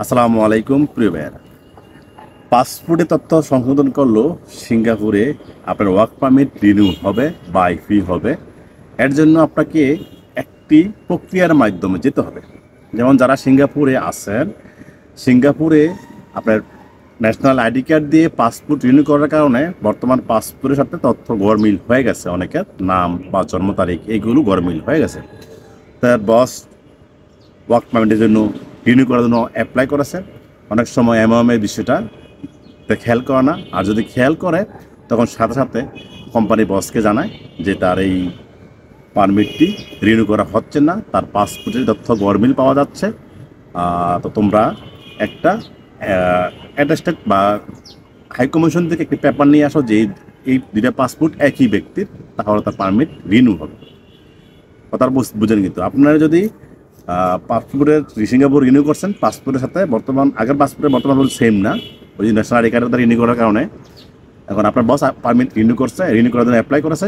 আসসালামু আলাইকুম প্রিয় ভাইয়েরা। পাসপোর্টে তথ্য সংশোধন করলেও সিঙ্গাপুরে আপনার ওয়ার্ক পারমিট রিনিউ হবে বা আইপি হবে। এর জন্য আপনাকে একটি প্রক্রিয়ার মাধ্যমে যেতে হবে। যেমন যারা সিঙ্গাপুরে আছেন, সিঙ্গাপুরে আপনার ন্যাশনাল আইডি কার্ড দিয়ে পাসপোর্ট রিনিউ করার কারণে বর্তমান পাসপোর্টের সাথে তথ্য গরমিল হয়ে গেছে, অনেকের নাম বা জন্ম তারিখ এইগুলো গরমিল হয়ে গেছে। তার বস ওয়ার্ক পারমিটের জন্য রিনিউ করার জন্য অ্যাপ্লাই করেছে। অনেক সময় এমএমের বিষয়টা খেয়াল করে না, আর যদি খেয়াল করে তখন সাথে সাথে কোম্পানি বসকে জানায় যে তার এই পারমিটটি রিনিউ করা হচ্ছে না, তার পাসপোর্টের তথ্য গরমিল পাওয়া যাচ্ছে। তো তোমরা একটা অ্যাটাস্টেড বা হাইকমিশন থেকে একটি পেপার নিয়ে আসো যে এই দুইটা পাসপোর্ট একই ব্যক্তির, তাহলে তার পারমিট রিনিউ হবে। কথা বুঝেন? কিন্তু আপনারা যদি পাসপোর্টের সিঙ্গাপুর রিনিউ করছেন, পাসপোর্টের সাথে আগের পাসপোর্টের বর্তমান সেম না, ওই যে ন্যাশনাল আইডি কার্ডের রিনিউ করার কারণে এখন আপনার বস পারমিট রিনিউ করার জন্য অ্যাপ্লাই করেছে।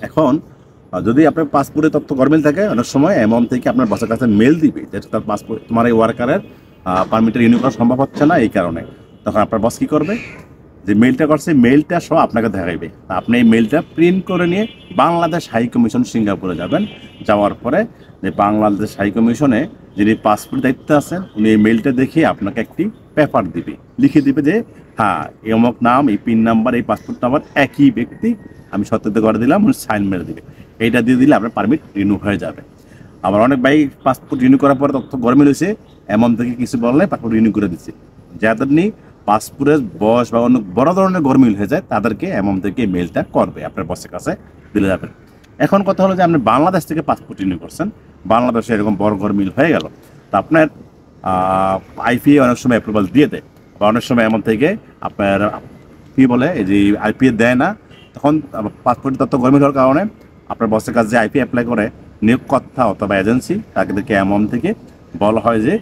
এখন যদি আপনার পাসপোর্টের তথ্য গরমিল থাকে, অনেক সময় এমন থেকে আপনার বসের কাছে মেল দিবে যে তার পাসপোর্ট তোমার এই ওয়ার্কারের পারমিটে রিনিউ করা সম্ভব হচ্ছে না এই কারণে। তখন আপনার বস কী করবে, যে মেলটা করছে মেলটা সহ আপনাকে দেখাইবে। আপনি এই মেলটা প্রিন্ট করে নিয়ে বাংলাদেশ হাই কমিশন সিঙ্গাপুরে যাবেন। যাওয়ার পরে যে বাংলাদেশ হাই কমিশনে যিনি পাসপোর্ট দায়িত্বে আছেন, উনি এই মেলটা দেখে আপনাকে একটি পেপার দিবে, লিখে দিবে যে হ্যাঁ অমুক নাম, এই পিন নাম্বার, এই পাসপোর্ট নাম্বার একই ব্যক্তি, আমি সত্যতা করে দিলাম, উনি সাইন মেরে দিবে। এইটা দিয়ে দিলে আপনার পারমিট রিনিউ হয়ে যাবে। আবার অনেক ভাই পাসপোর্ট রিনিউ করার পরে তথ্য গরমিল হয়েছে, এমন থেকে কিছু বললে পাসপোর্ট রিনিউ করে দিচ্ছে। যাদের নিয়ে পাসপোর্টের বয়স বা অন্য বড় ধরনের গরমিল হয়ে যায়, তাদেরকে এমন থেকে মেলটা করবে, আপনার বসের কাছে দিলে যাবেন। এখন কথা হলো যে আপনি বাংলাদেশ থেকে পাসপোর্ট রিনিউ করছেন, বাংলাদেশে এরকম বড় গরমিল হয়ে গেল, তো আপনার আইপিএ অনেক সময় অ্যাপ্রুভাল দিয়ে দেয়, বা অনেক সময় এমন থেকে আপনার কী বলে এই যে আইপিএ দেয় না, তখন পাসপোর্টের তথ্য গরমিল হওয়ার কারণে আপনার বসের কাছে যে আইপি অ্যাপ্লাই করে নিয়োগকর্তা অথবা এজেন্সি, তাদেরকে এমন থেকে বলা হয় যে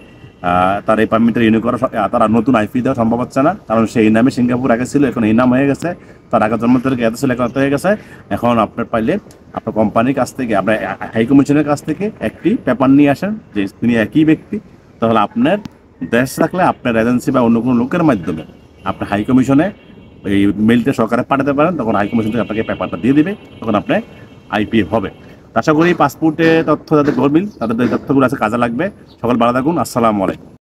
তার এই পারমিটটা রিনিউ করা, তার নতুন আইপি দেওয়া সম্ভব হচ্ছে না, কারণ সেই নামে সিঙ্গাপুর আগে ছিল, এখন এই নাম হয়ে গেছে, তার আগে জন্ম তারিখ এত ছিল, এখন হয়ে গেছে। এখন আপনার পাইলে আপনার কোম্পানির কাছ থেকে, আপনার হাই কমিশনের কাছ থেকে একটি পেপার নিয়ে আসেন যে তিনি একই ব্যক্তি, তাহলে আপনার দেশ থাকলে আপনার এজেন্সি বা অন্য কোনো লোকের মাধ্যমে আপনার হাই কমিশনে এই মেলটা সরকারে পাঠাতে পারেন, তখন হাই কমিশন থেকে আপনাকে পেপারটা দিয়ে দিবে, তখন আপনার আইপি হবে। আশা করি পাসপোর্টে তথ্য যাদের গরমিল, তাদের তথ্যগুলো আছে কাজে লাগবে। সকল ভালো থাকুন। আসসালামু আলাইকুম।